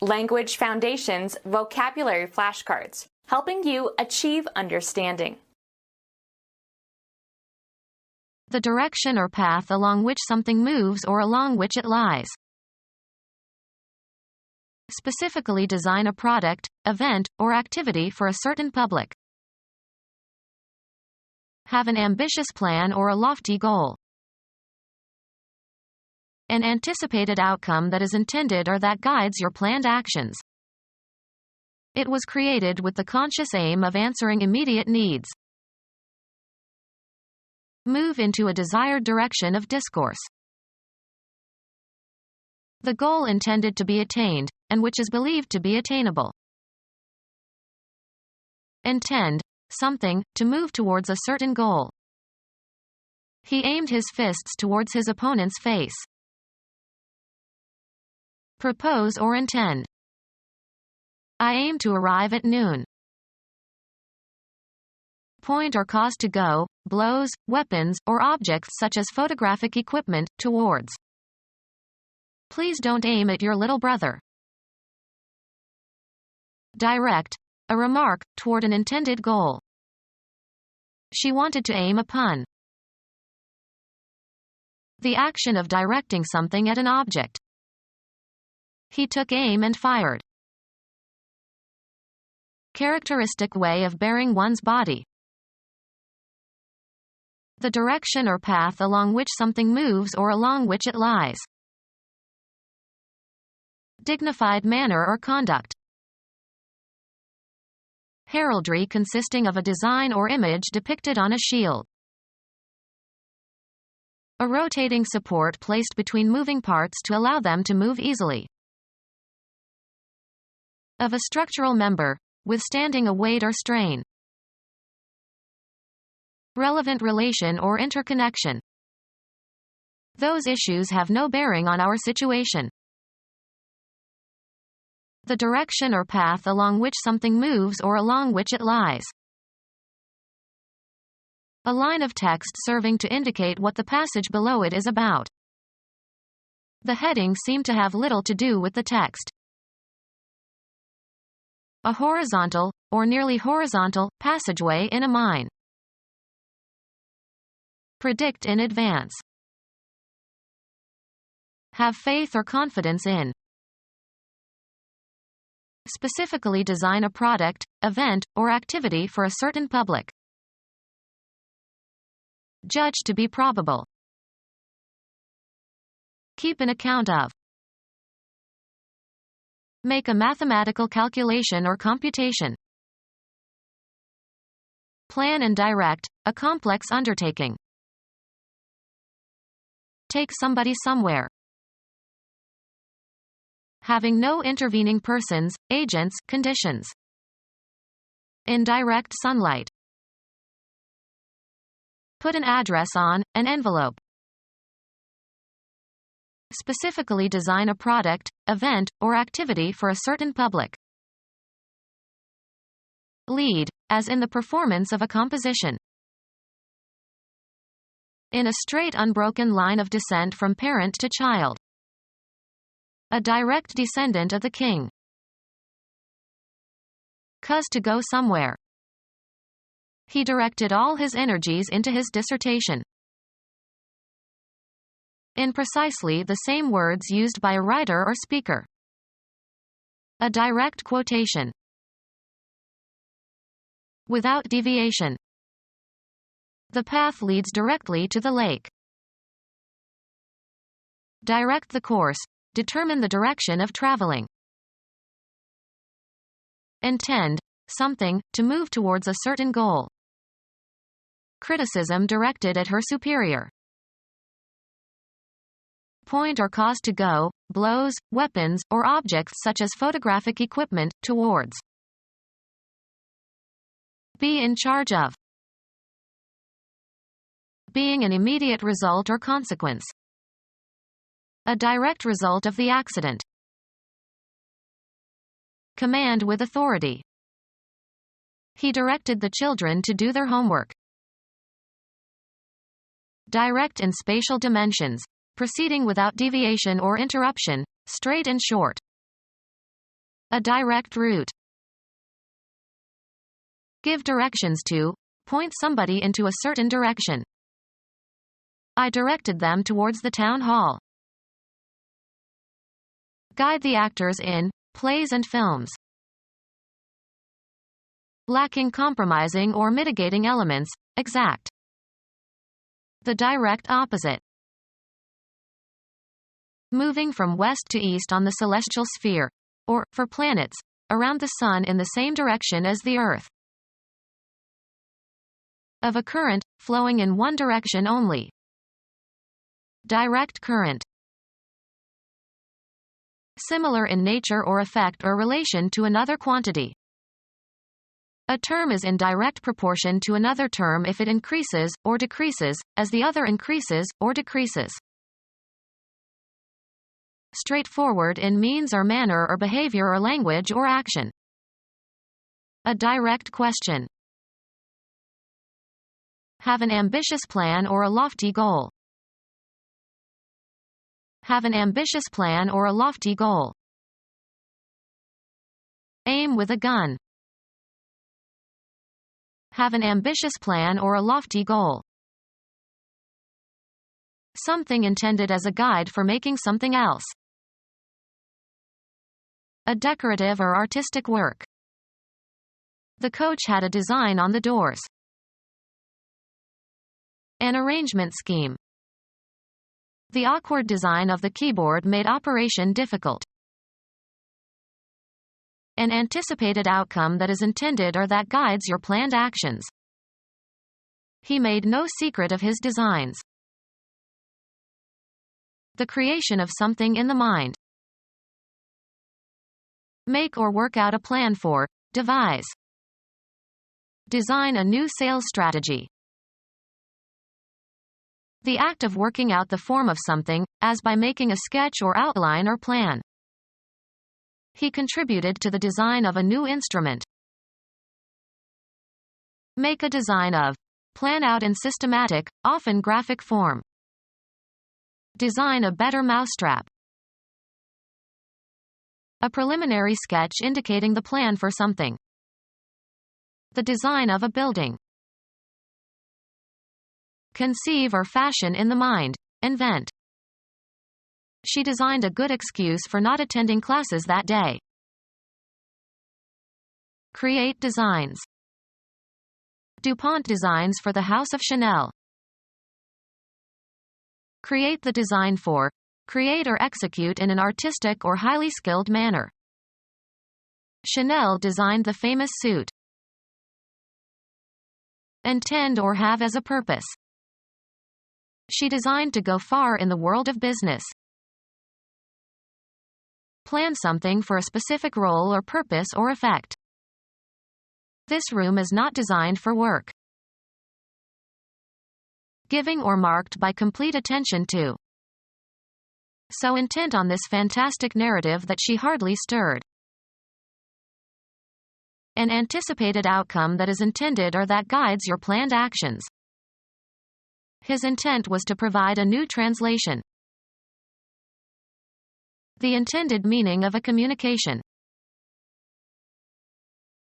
Language Foundations Vocabulary Flashcards, helping you achieve understanding. The direction or path along which something moves or along which it lies. Specifically design a product, event, or activity for a certain public. Have an ambitious plan or a lofty goal. An anticipated outcome that is intended or that guides your planned actions. It was created with the conscious aim of answering immediate needs. Move into a desired direction of discourse. The goal intended to be attained, and which is believed to be attainable. Intend, something, to move towards a certain goal. He aimed his fists towards his opponent's face. Propose or intend. I aim to arrive at noon. Point or cause to go, blows, weapons, or objects such as photographic equipment, towards. Please don't aim at your little brother. Direct, a remark, toward an intended goal. She wanted to aim a pun. The action of directing something at an object. He took aim and fired. Characteristic way of bearing one's body. The direction or path along which something moves or along which it lies. Dignified manner or conduct. Heraldry consisting of a design or image depicted on a shield. A rotating support placed between moving parts to allow them to move easily. Of a structural member, withstanding a weight or strain. Relevant relation or interconnection. Those issues have no bearing on our situation. The direction or path along which something moves or along which it lies. A line of text serving to indicate what the passage below it is about. The heading seemed to have little to do with the text. A horizontal, or nearly horizontal, passageway in a mine. Predict in advance. Have faith or confidence in. Specifically design a product, event, or activity for a certain public. Judge to be probable. Keep an account of. Make a mathematical calculation or computation. Plan and direct, a complex undertaking. Take somebody somewhere. Having no intervening persons, agents, conditions. In direct sunlight. Put an address on an envelope. Specifically design a product, event, or activity for a certain public. Lead, as in the performance of a composition. In a straight unbroken line of descent from parent to child. A direct descendant of the king. Cause to go somewhere. He directed all his energies into his dissertation. In precisely the same words used by a writer or speaker. A direct quotation. Without deviation. The path leads directly to the lake. Direct the course. Determine the direction of traveling. Intend, something, to move towards a certain goal. Criticism directed at her superior. Point or cause to go, blows, weapons, or objects such as photographic equipment, towards. Be in charge of. Being an immediate result or consequence. A direct result of the accident. Command with authority. He directed the children to do their homework. Direct in spatial dimensions, proceeding without deviation or interruption, straight and short. A direct route. Give directions to, point somebody into a certain direction. I directed them towards the town hall. Guide the actors in plays and films. Lacking compromising or mitigating elements, exact. The direct opposite. Moving from west to east on the celestial sphere, or, for planets, around the sun in the same direction as the Earth. Of a current, flowing in one direction only. Direct current. Similar in nature or effect or relation to another quantity. A term is in direct proportion to another term if it increases, or decreases, as the other increases, or decreases. Straightforward in means or manner or behavior or language or action. A direct question. Have an ambitious plan or a lofty goal. Have an ambitious plan or a lofty goal. Aim with a gun. Have an ambitious plan or a lofty goal. Something intended as a guide for making something else. A decorative or artistic work. The coach had a design on the doors. An arrangement scheme. The awkward design of the keyboard made operation difficult. An anticipated outcome that is intended or that guides your planned actions. He made no secret of his designs. The creation of something in the mind. Make or work out a plan for, devise. Design a new sales strategy. The act of working out the form of something, as by making a sketch or outline or plan. He contributed to the design of a new instrument. Make a design of. Plan out in systematic, often graphic form. Design a better mousetrap. A preliminary sketch indicating the plan for something. The design of a building. Conceive or fashion in the mind, invent. She designed a good excuse for not attending classes that day. Create designs. DuPont designs for the House of Chanel. Create the design for. Create or execute in an artistic or highly skilled manner. Chanel designed the famous suit. Intend or have as a purpose. She designed to go far in the world of business. Plan something for a specific role or purpose or effect. This room is not designed for work. Giving or marked by complete attention to. So intent on this fantastic narrative that she hardly stirred. An anticipated outcome that is intended or that guides your planned actions. His intent was to provide a new translation. The intended meaning of a communication.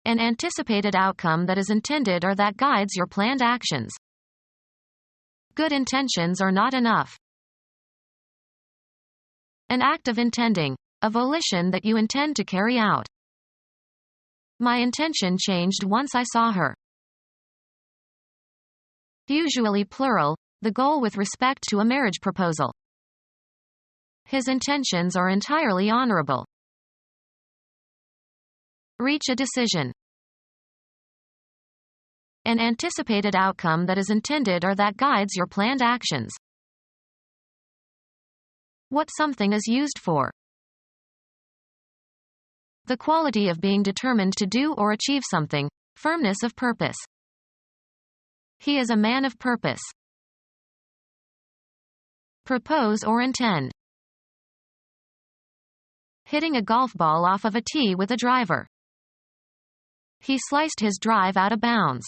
An anticipated outcome that is intended or that guides your planned actions. Good intentions are not enough. An act of intending, a volition that you intend to carry out. My intention changed once I saw her. Usually plural, the goal with respect to a marriage proposal. His intentions are entirely honorable. Reach a decision. An anticipated outcome that is intended or that guides your planned actions. What something is used for. The quality of being determined to do or achieve something, firmness of purpose. He is a man of purpose. Propose or intend. Hitting a golf ball off of a tee with a driver. He sliced his drive out of bounds.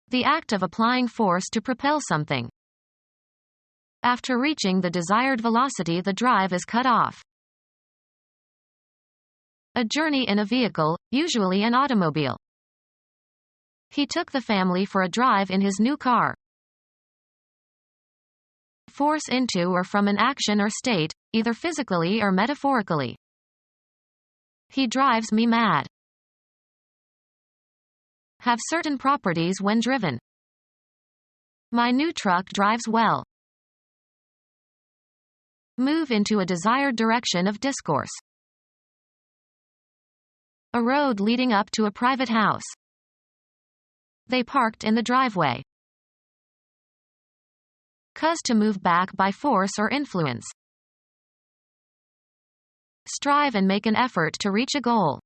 The act of applying force to propel something. After reaching the desired velocity, the drive is cut off. A journey in a vehicle, usually an automobile. He took the family for a drive in his new car. Force into or from an action or state, either physically or metaphorically. He drives me mad. Have certain properties when driven. My new truck drives well. Move into a desired direction of discourse. A road leading up to a private house. They parked in the driveway. Cause to move back by force or influence. Strive and make an effort to reach a goal.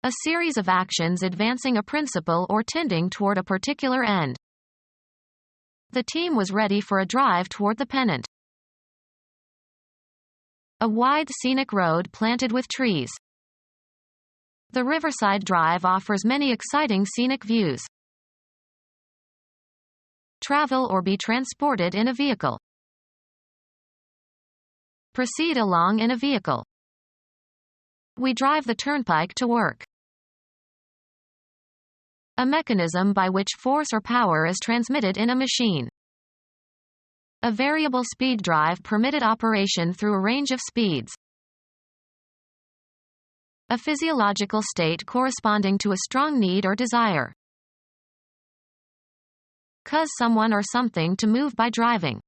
A series of actions advancing a principle or tending toward a particular end. The team was ready for a drive toward the pennant. A wide scenic road planted with trees. The Riverside Drive offers many exciting scenic views. Travel or be transported in a vehicle. Proceed along in a vehicle. We drive the turnpike to work. A mechanism by which force or power is transmitted in a machine. A variable speed drive permitted operation through a range of speeds. A physiological state corresponding to a strong need or desire. Cause someone or something to move by driving.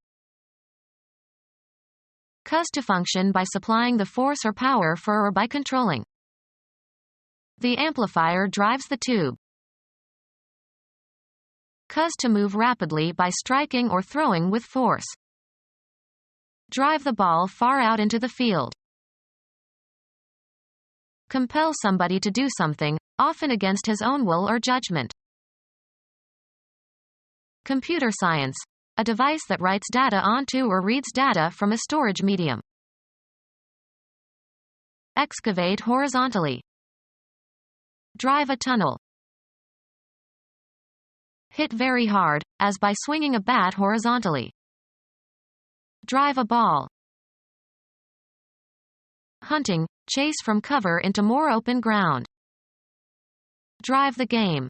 Cause to function by supplying the force or power for or by controlling. The amplifier drives the tube. Cause to move rapidly by striking or throwing with force. Drive the ball far out into the field. Compel somebody to do something, often against his own will or judgment. Computer science. A device that writes data onto or reads data from a storage medium. Excavate horizontally. Drive a tunnel. Hit very hard, as by swinging a bat horizontally. Drive a ball. Hunting. Chase from cover into more open ground. Drive the game.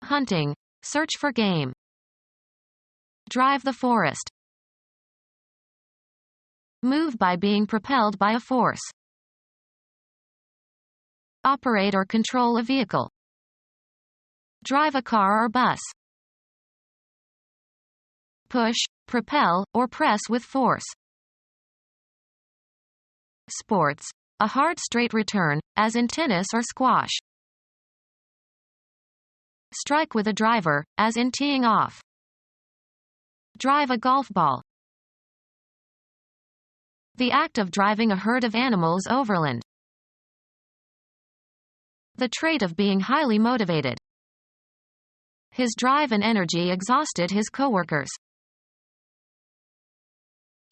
Hunting. Search for game. Drive the forest. Move by being propelled by a force. Operate or control a vehicle. Drive a car or bus. Push, propel, or press with force. Sports. A hard straight return, as in tennis or squash. Strike with a driver, as in teeing off. Drive a golf ball. The act of driving a herd of animals overland. The trait of being highly motivated. His drive and energy exhausted his coworkers.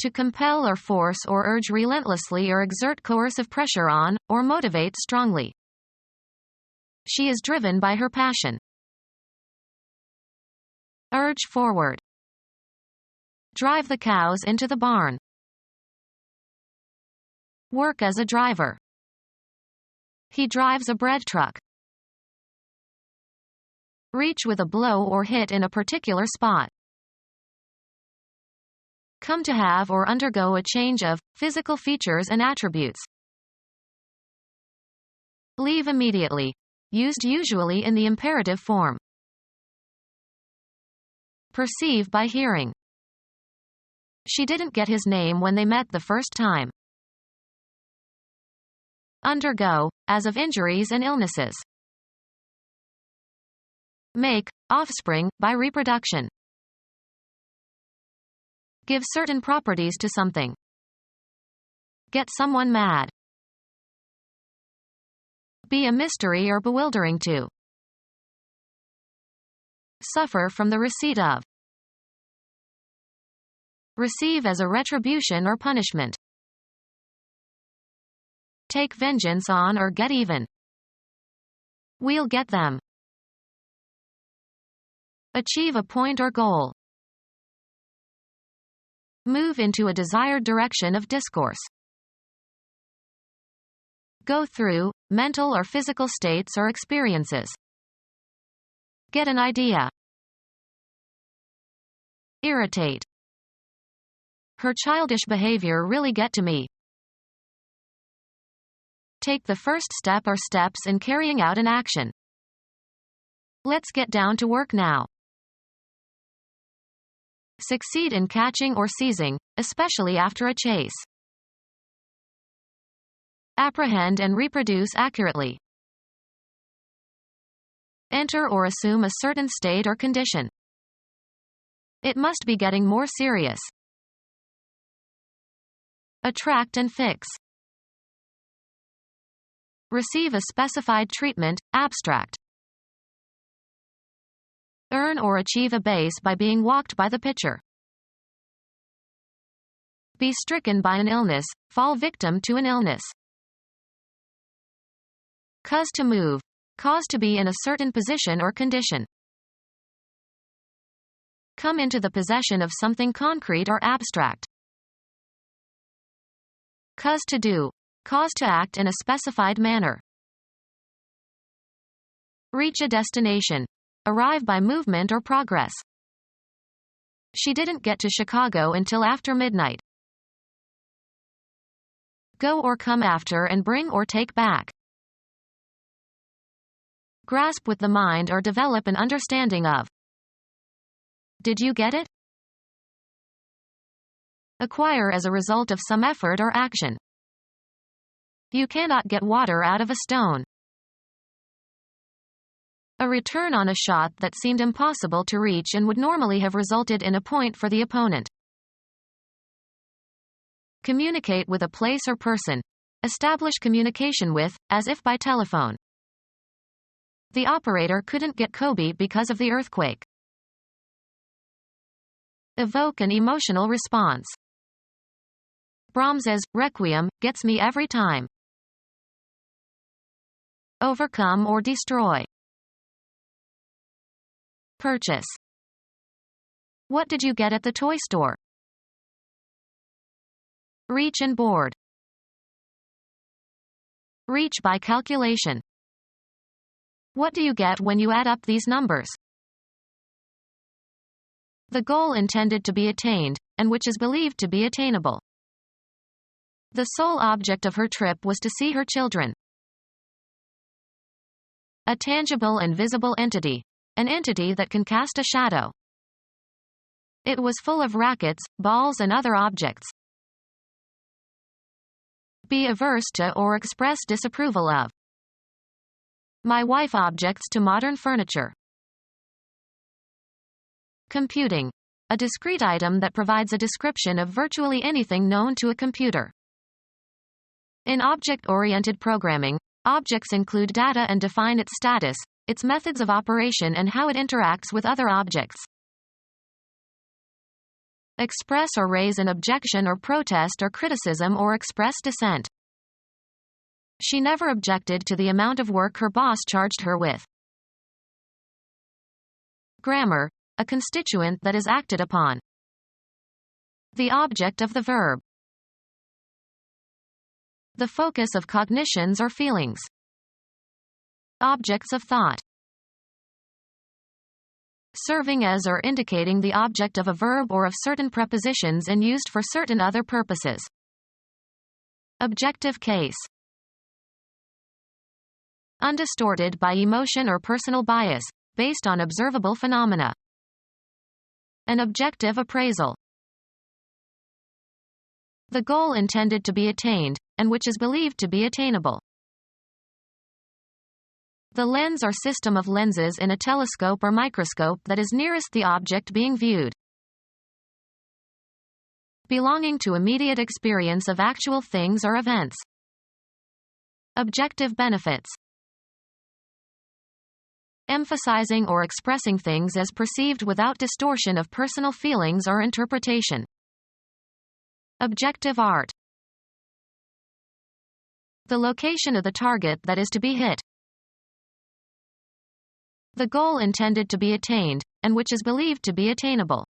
To compel or force or urge relentlessly or exert coercive pressure on, or motivate strongly. She is driven by her passion. Urge forward. Drive the cows into the barn. Work as a driver. He drives a bread truck. Reach with a blow or hit in a particular spot. Come to have or undergo a change of physical features and attributes. Leave immediately. Used usually in the imperative form. Perceive by hearing. She didn't get his name when they met the first time. Undergo, as of injuries and illnesses. Make, offspring, by reproduction. Give certain properties to something. Get someone mad. Be a mystery or bewildering to. Suffer from the receipt of. Receive as a retribution or punishment. Take vengeance on or get even. We'll get them. Achieve a point or goal. Move into a desired direction of discourse. Go through, mental or physical states or experiences. Get an idea. Irritate. Her childish behavior really get to me. Take the first step or steps in carrying out an action. Let's get down to work now. Succeed in catching or seizing, especially after a chase. Apprehend and reproduce accurately. Enter or assume a certain state or condition. It must be getting more serious. Attract and fix. Receive a specified treatment, abstract. Earn or achieve a base by being walked by the pitcher. Be stricken by an illness, fall victim to an illness. Cause to move. Cause to be in a certain position or condition. Come into the possession of something concrete or abstract. Cause to do. Cause to act in a specified manner. Reach a destination. Arrive by movement or progress. She didn't get to Chicago until after midnight. Go or come after and bring or take back. Grasp with the mind or develop an understanding of. Did you get it? Acquire as a result of some effort or action. You cannot get water out of a stone. A return on a shot that seemed impossible to reach and would normally have resulted in a point for the opponent. Communicate with a place or person. Establish communication with, as if by telephone. The operator couldn't get Kobe because of the earthquake. Evoke an emotional response. Brahms's Requiem gets me every time. Overcome or destroy. Purchase. What did you get at the toy store? Reach and board. Reach by calculation. What do you get when you add up these numbers? The goal intended to be attained, and which is believed to be attainable. The sole object of her trip was to see her children. A tangible and visible entity. An entity that can cast a shadow. It was full of rackets, balls and other objects. Be averse to or express disapproval of. My wife objects to modern furniture. Computing. A discrete item that provides a description of virtually anything known to a computer. In object-oriented programming, objects include data and define its status, its methods of operation and how it interacts with other objects. Express or raise an objection or protest or criticism or express dissent. She never objected to the amount of work her boss charged her with. Grammar. A constituent that is acted upon. The object of the verb. The focus of cognitions or feelings. Objects of thought. Serving as or indicating the object of a verb or of certain prepositions and used for certain other purposes. Objective case. Undistorted by emotion or personal bias, based on observable phenomena. An objective appraisal. The goal intended to be attained, and which is believed to be attainable. The lens or system of lenses in a telescope or microscope that is nearest the object being viewed. Belonging to immediate experience of actual things or events. Objective benefits. Emphasizing or expressing things as perceived without distortion of personal feelings or interpretation. Objective art. The location of the target that is to be hit. The goal intended to be attained, and which is believed to be attainable.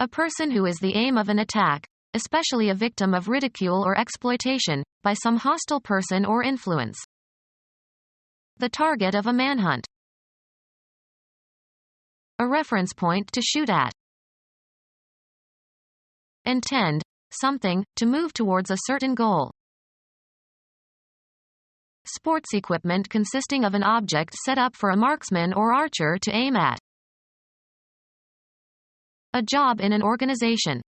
A person who is the aim of an attack, especially a victim of ridicule or exploitation, by some hostile person or influence. The target of a manhunt. A reference point to shoot at. Intend, something, to move towards a certain goal. Sports equipment consisting of an object set up for a marksman or archer to aim at. A job in an organization.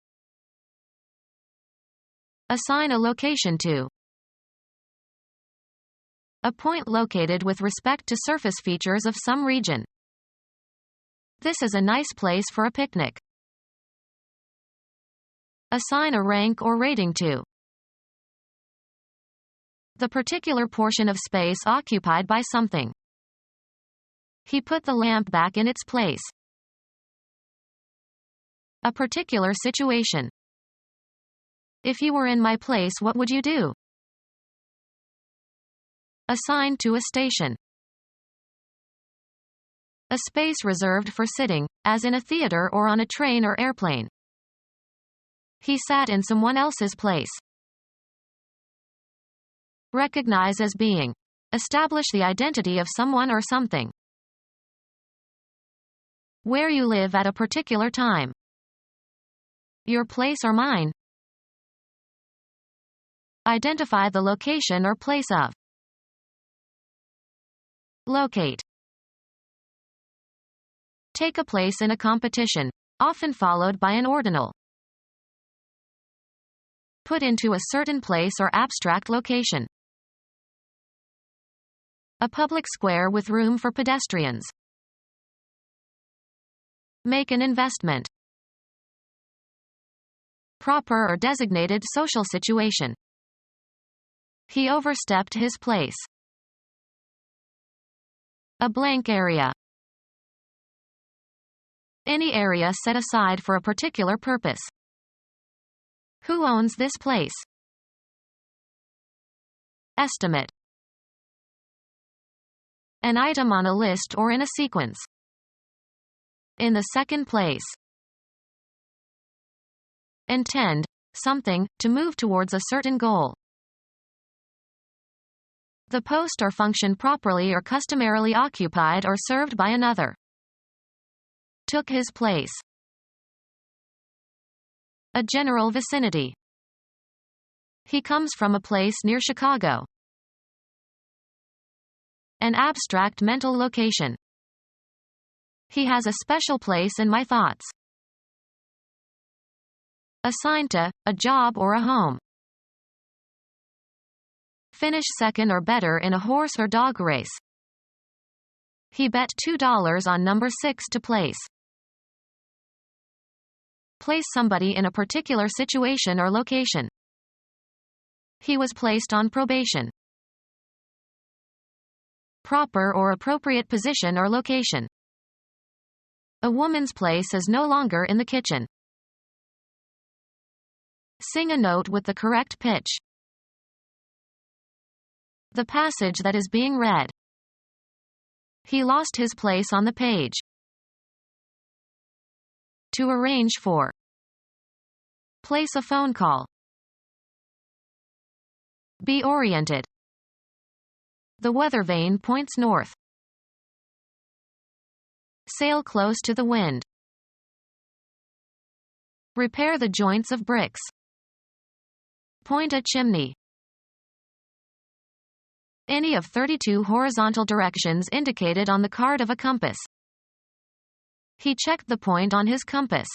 Assign a location to. A point located with respect to surface features of some region. This is a nice place for a picnic. Assign a rank or rating to. The particular portion of space occupied by something. He put the lamp back in its place. A particular situation. If you were in my place, what would you do? Assigned to a station. A space reserved for sitting, as in a theater or on a train or airplane. He sat in someone else's place. Recognize as being. Establish the identity of someone or something. Where you live at a particular time. Your place or mine. Identify the location or place of. Locate. Take a place in a competition, often followed by an ordinal. Put into a certain place or abstract location. A public square with room for pedestrians. Make an investment. Proper or designated social situation. He overstepped his place. A blank area. Any area set aside for a particular purpose. Who owns this place? Estimate. An item on a list or in a sequence. In the second place. Intend, something, to move towards a certain goal. The post or function properly or customarily occupied or served by another. Took his place. A general vicinity. He comes from a place near Chicago. An abstract mental location. He has a special place in my thoughts. Assigned to, a job or a home. Finish second or better in a horse or dog race. He bet $2 on number 6 to place. Place somebody in a particular situation or location. He was placed on probation. Proper or appropriate position or location. A woman's place is no longer in the kitchen. Sing a note with the correct pitch. The passage that is being read. He lost his place on the page. To arrange for. Place a phone call. Be oriented. The weather vane points north. Sail close to the wind. Repair the joints of bricks. Point a chimney. Any of 32 horizontal directions indicated on the card of a compass. He checked the point on his compass.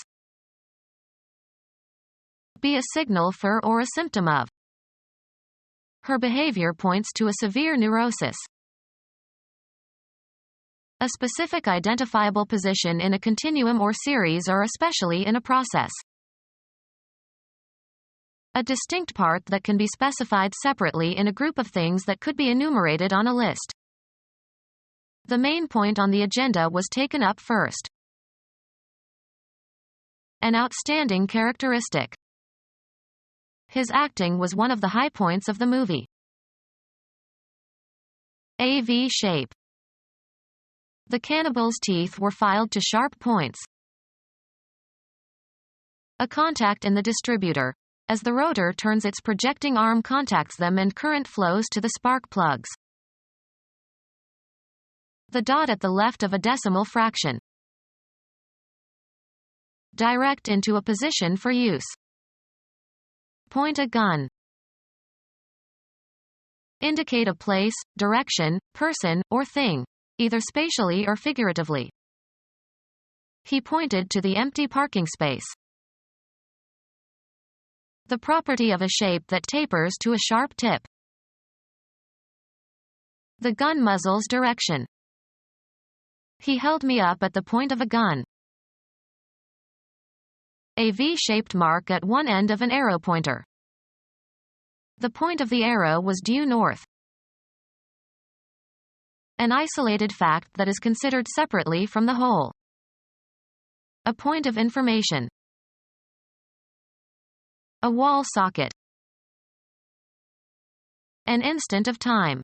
Be a signal for or a symptom of. Her behavior points to a severe neurosis. A specific identifiable position in a continuum or series or especially in a process. A distinct part that can be specified separately in a group of things that could be enumerated on a list. The main point on the agenda was taken up first. An outstanding characteristic. His acting was one of the high points of the movie. A V shape. The cannibal's teeth were filed to sharp points. A contact in the distributor, as the rotor turns its projecting arm contacts them and current flows to the spark plugs. The dot at the left of a decimal fraction. Direct into a position for use. Point a gun. Indicate a place, direction, person, or thing, either spatially or figuratively. He pointed to the empty parking space. The property of a shape that tapers to a sharp tip. The gun muzzle's direction. He held me up at the point of a gun. A V-shaped mark at one end of an arrow pointer. The point of the arrow was due north. An isolated fact that is considered separately from the whole. A point of information. A wall socket. An instant of time.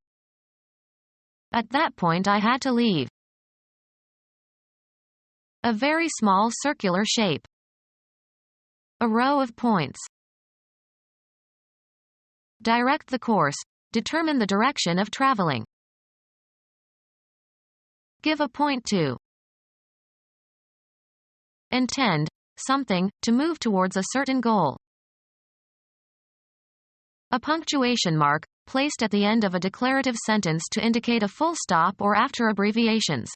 At that point I had to leave. A very small circular shape. A row of points. Direct the course. Determine the direction of traveling. Give a point to. Intend something, to move towards a certain goal. A punctuation mark, placed at the end of a declarative sentence to indicate a full stop or after abbreviations.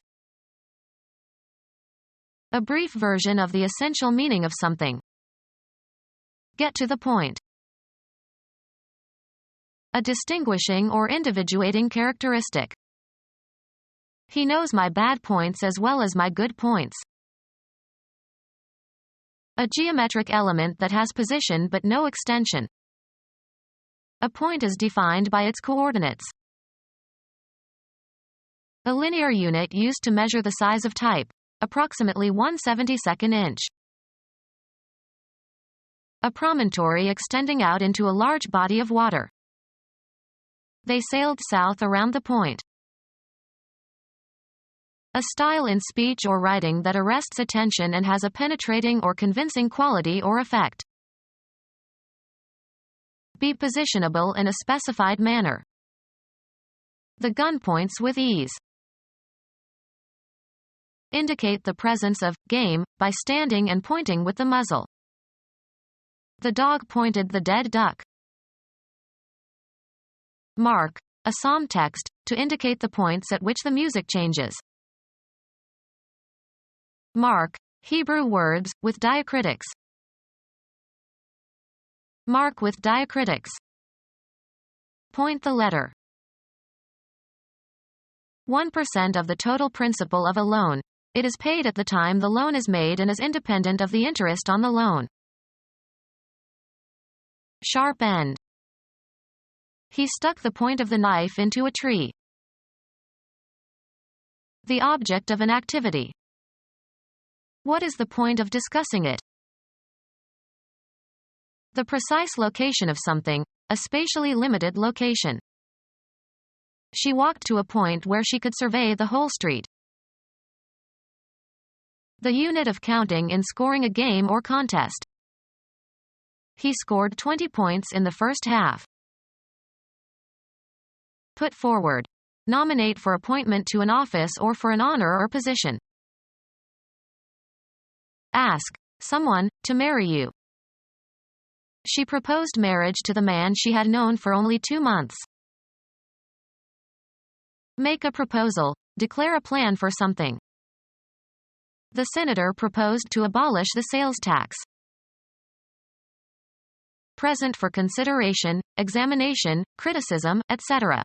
A brief version of the essential meaning of something. Get to the point. A distinguishing or individuating characteristic. He knows my bad points as well as my good points. A geometric element that has position but no extension. A point is defined by its coordinates. A linear unit used to measure the size of type, approximately 1/72 inch. A promontory extending out into a large body of water. They sailed south around the point. A style in speech or writing that arrests attention and has a penetrating or convincing quality or effect. Be positionable in a specified manner. The gun points with ease. Indicate the presence of game by standing and pointing with the muzzle. The dog pointed the dead duck. Mark, a psalm text, to indicate the points at which the music changes. Mark, Hebrew words, with diacritics. Mark with diacritics. Point the letter. 1% of the total principal of a loan. It is paid at the time the loan is made and is independent of the interest on the loan. Sharp end. He stuck the point of the knife into a tree. The object of an activity. What is the point of discussing it? The precise location of something, a spatially limited location. She walked to a point where she could survey the whole street. The unit of counting in scoring a game or contest. He scored 20 points in the first half. Put forward. Nominate for appointment to an office or for an honor or position. Ask someone to marry you. She proposed marriage to the man she had known for only 2 months. Make a proposal. Declare a plan for something. The senator proposed to abolish the sales tax. Present for consideration, examination, criticism, etc.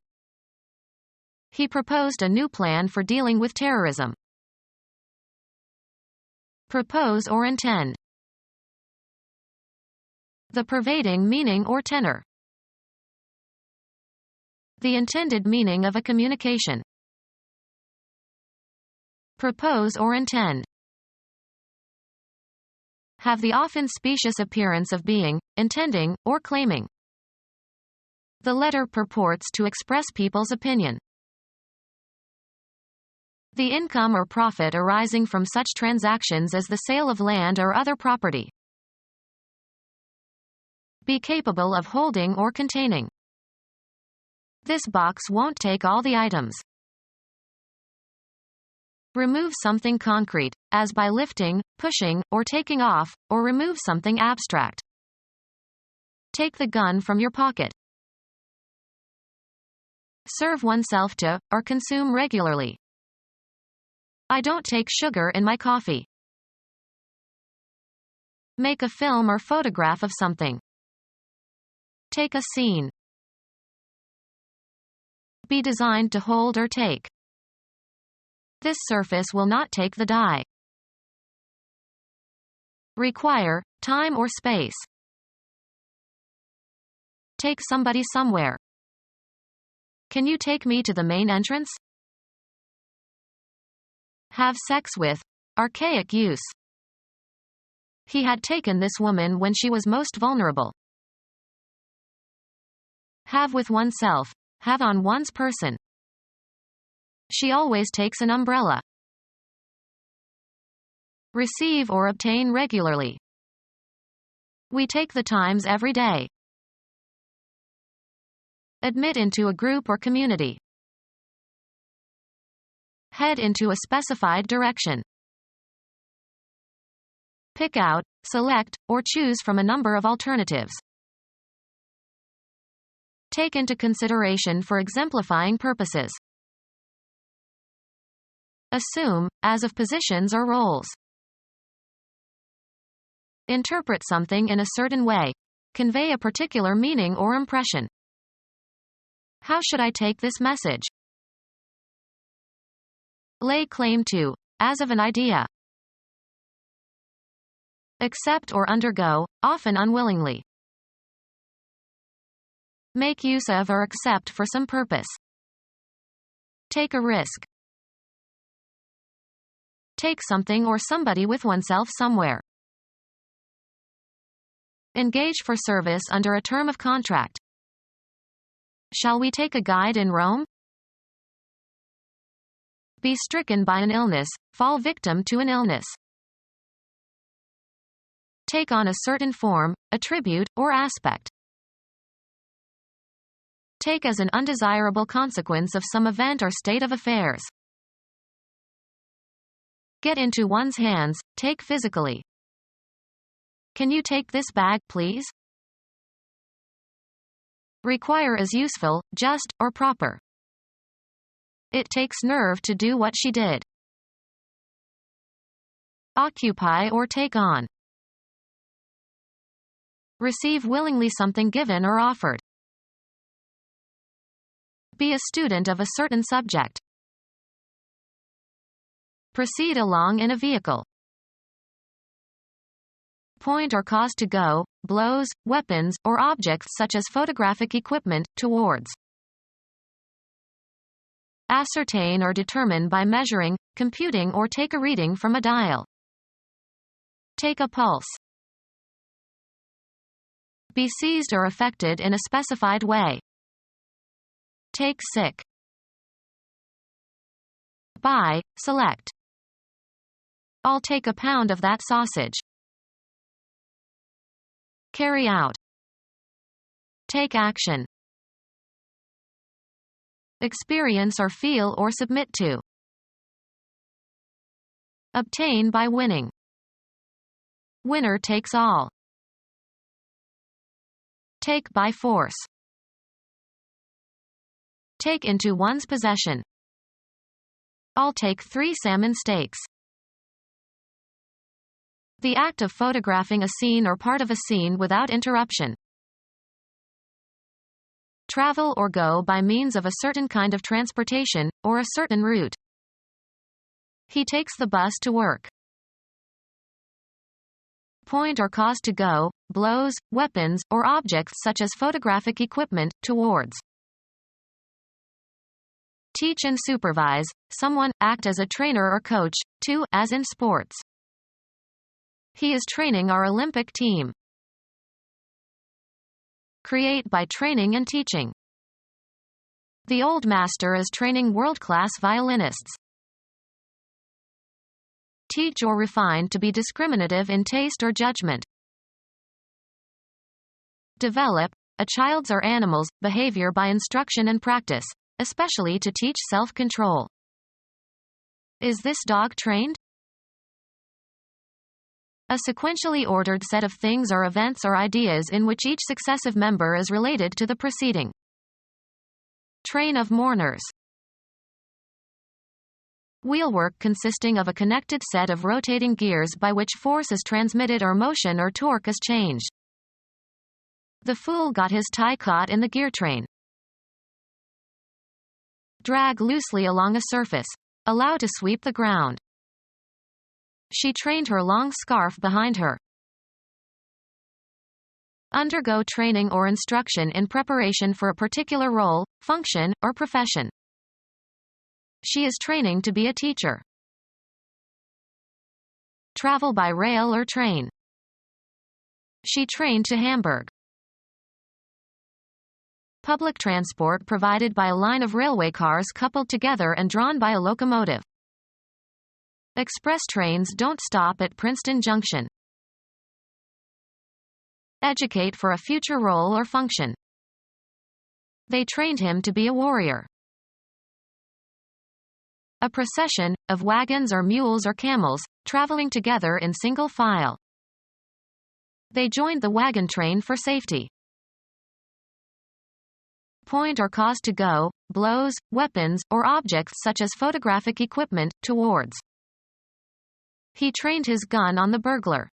He proposed a new plan for dealing with terrorism. Propose or intend. The pervading meaning or tenor. The intended meaning of a communication. Propose or intend. Have the often specious appearance of being, intending, or claiming. The letter purports to express people's opinion. The income or profit arising from such transactions as the sale of land or other property. Be capable of holding or containing. This box won't take all the items. Remove something concrete, as by lifting, pushing, or taking off, or remove something abstract. Take the gun from your pocket. Serve oneself to, or consume regularly. I don't take sugar in my coffee. Make a film or photograph of something. Take a scene. Be designed to hold or take. This surface will not take the dye. Require, time or space. Take somebody somewhere. Can you take me to the main entrance? Have sex with, archaic use. He had taken this woman when she was most vulnerable. Have with oneself, have on one's person. She always takes an umbrella. Receive or obtain regularly. We take the Times every day. Admit into a group or community. Head into a specified direction. Pick out, select, or choose from a number of alternatives. Take into consideration for exemplifying purposes. Assume, as of positions or roles. Interpret something in a certain way. Convey a particular meaning or impression. How should I take this message? Lay claim to, as of an idea. Accept or undergo, often unwillingly. Make use of or accept for some purpose. Take a risk. Take something or somebody with oneself somewhere. Engage for service under a term of contract. Shall we take a guide in Rome? Be stricken by an illness, fall victim to an illness. Take on a certain form, attribute, or aspect. Take as an undesirable consequence of some event or state of affairs. Get into one's hands, take physically. Can you take this bag, please? Require as useful, just, or proper. It takes nerve to do what she did. Occupy or take on. Receive willingly something given or offered. Be a student of a certain subject. Proceed along in a vehicle. Point or cause to go, blows, weapons, or objects such as photographic equipment, towards. Ascertain or determine by measuring, computing or take a reading from a dial. Take a pulse. Be seized or affected in a specified way. Take sick. Buy, select. I'll take a pound of that sausage. Carry out. Take action. Experience or feel or submit to. Obtain by winning. Winner takes all. Take by force. Take into one's possession. I'll take 3 salmon steaks. The act of photographing a scene or part of a scene without interruption. Travel or go by means of a certain kind of transportation, or a certain route. He takes the bus to work. Point or cause to go, blows, weapons, or objects such as photographic equipment, towards. Teach and supervise, someone, act as a trainer or coach, to, as in sports. He is training our Olympic team. Create by training and teaching. The old master is training world-class violinists. Teach or refine to be discriminative in taste or judgment. Develop a child's or animal's behavior by instruction and practice, especially to teach self-control. Is this dog trained? A sequentially ordered set of things or events or ideas in which each successive member is related to the preceding. Train of mourners. Wheelwork consisting of a connected set of rotating gears by which force is transmitted or motion or torque is changed. The fool got his tie caught in the gear train. Drag loosely along a surface. Allow to sweep the ground. She trained her long scarf behind her. Undergo training or instruction in preparation for a particular role, function, or profession. She is training to be a teacher. Travel by rail or train. She trained to Hamburg. Public transport provided by a line of railway cars coupled together and drawn by a locomotive. Express trains don't stop at Princeton Junction. Educate for a future role or function. They trained him to be a warrior. A procession of wagons or mules or camels, traveling together in single file. They joined the wagon train for safety. Point or cause to go, blows, weapons, or objects such as photographic equipment, towards. He trained his gun on the burglar.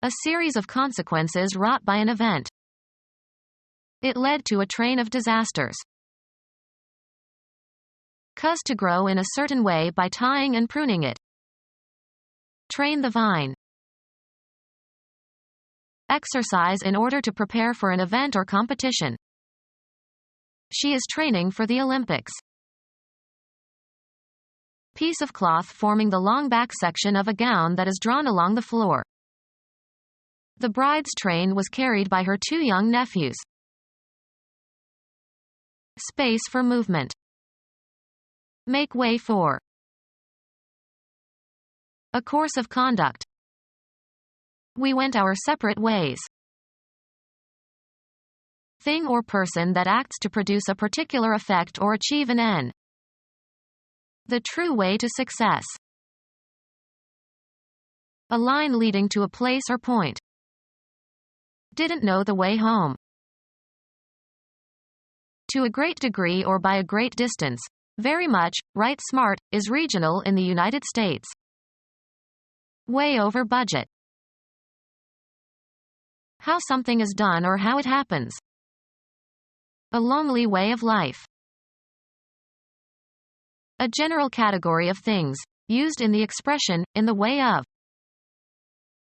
A series of consequences wrought by an event. It led to a train of disasters. Cause to grow in a certain way by tying and pruning it. Train the vine. Exercise in order to prepare for an event or competition. She is training for the Olympics. Piece of cloth forming the long back section of a gown that is drawn along the floor. The bride's train was carried by her two young nephews. Space for movement. Make way for. A course of conduct. We went our separate ways. Thing or person that acts to produce a particular effect or achieve an end. The true way to success. A line leading to a place or point. Didn't know the way home. To a great degree or by a great distance. Very much, right smart, is regional in the United States. Way over budget. How something is done or how it happens. A lonely way of life. A general category of things, used in the expression, in the way of.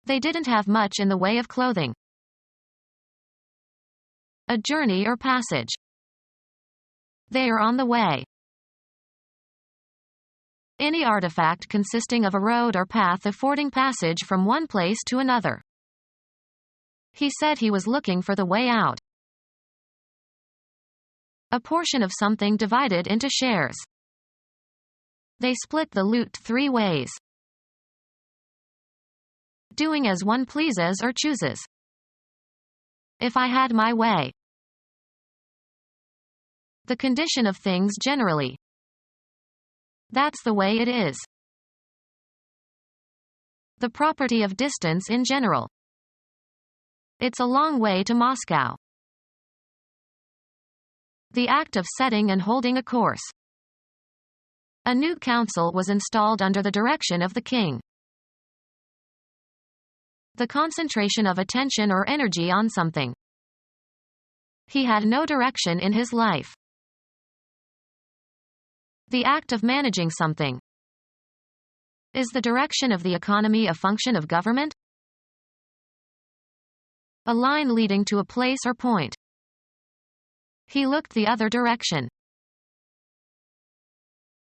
They didn't have much in the way of clothing. A journey or passage. They are on the way. Any artifact consisting of a road or path affording passage from one place to another. He said he was looking for the way out. A portion of something divided into shares. They split the loot 3 ways. Doing as one pleases or chooses. If I had my way. The condition of things generally. That's the way it is. The property of distance in general. It's a long way to Moscow. The act of setting and holding a course. A new council was installed under the direction of the king. The concentration of attention or energy on something. He had no direction in his life. The act of managing something. Is the direction of the economy a function of government? A line leading to a place or point. He looked the other direction.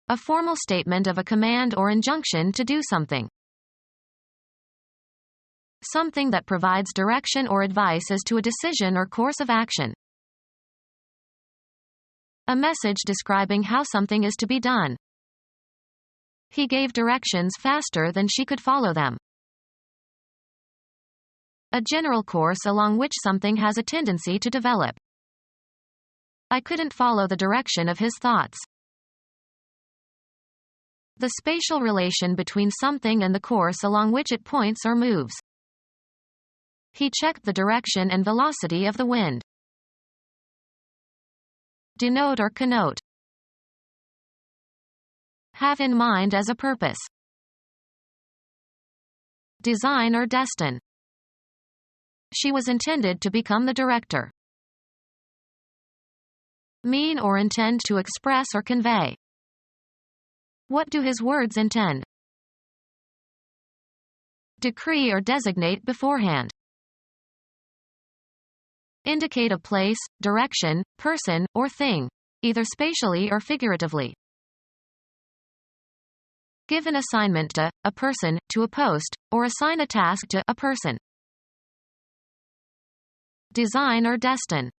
A formal statement of a command or injunction to do something. Something that provides direction or advice as to a decision or course of action. A message describing how something is to be done. He gave directions faster than she could follow them. A general course along which something has a tendency to develop. I couldn't follow the direction of his thoughts. The spatial relation between something and the course along which it points or moves. He checked the direction and velocity of the wind. Denote or connote. Have in mind as a purpose. Design or Destin. She was intended to become the director. Mean or intend to express or convey. What do his words intend? Decree or designate beforehand. Indicate a place, direction, person, or thing, either spatially or figuratively. Give an assignment to a person, to a post, or assign a task to a person. Design or Destin.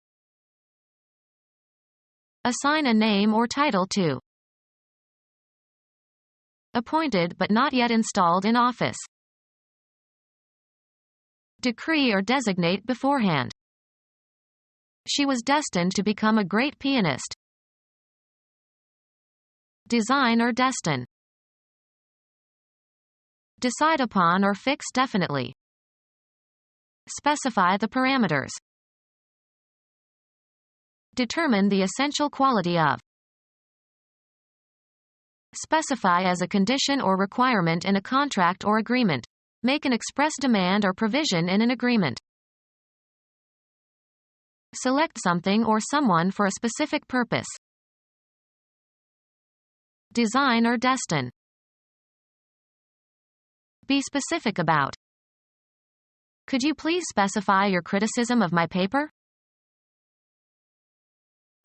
Assign a name or title to. Appointed but not yet installed in office. Decree or designate beforehand. She was destined to become a great pianist. Design or Destin. Decide upon or fix definitely. Specify the parameters. Determine the essential quality of. Specify as a condition or requirement in a contract or agreement. Make an express demand or provision in an agreement. Select something or someone for a specific purpose. Design or Destin. Be specific about. Could you please specify your criticism of my paper?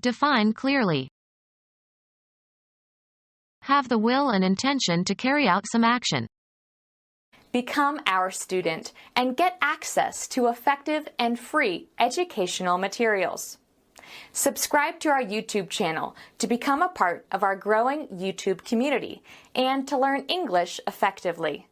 Define clearly. Have the will and intention to carry out some action. Become our student and get access to effective and free educational materials. Subscribe to our YouTube channel to become a part of our growing YouTube community and to learn English effectively.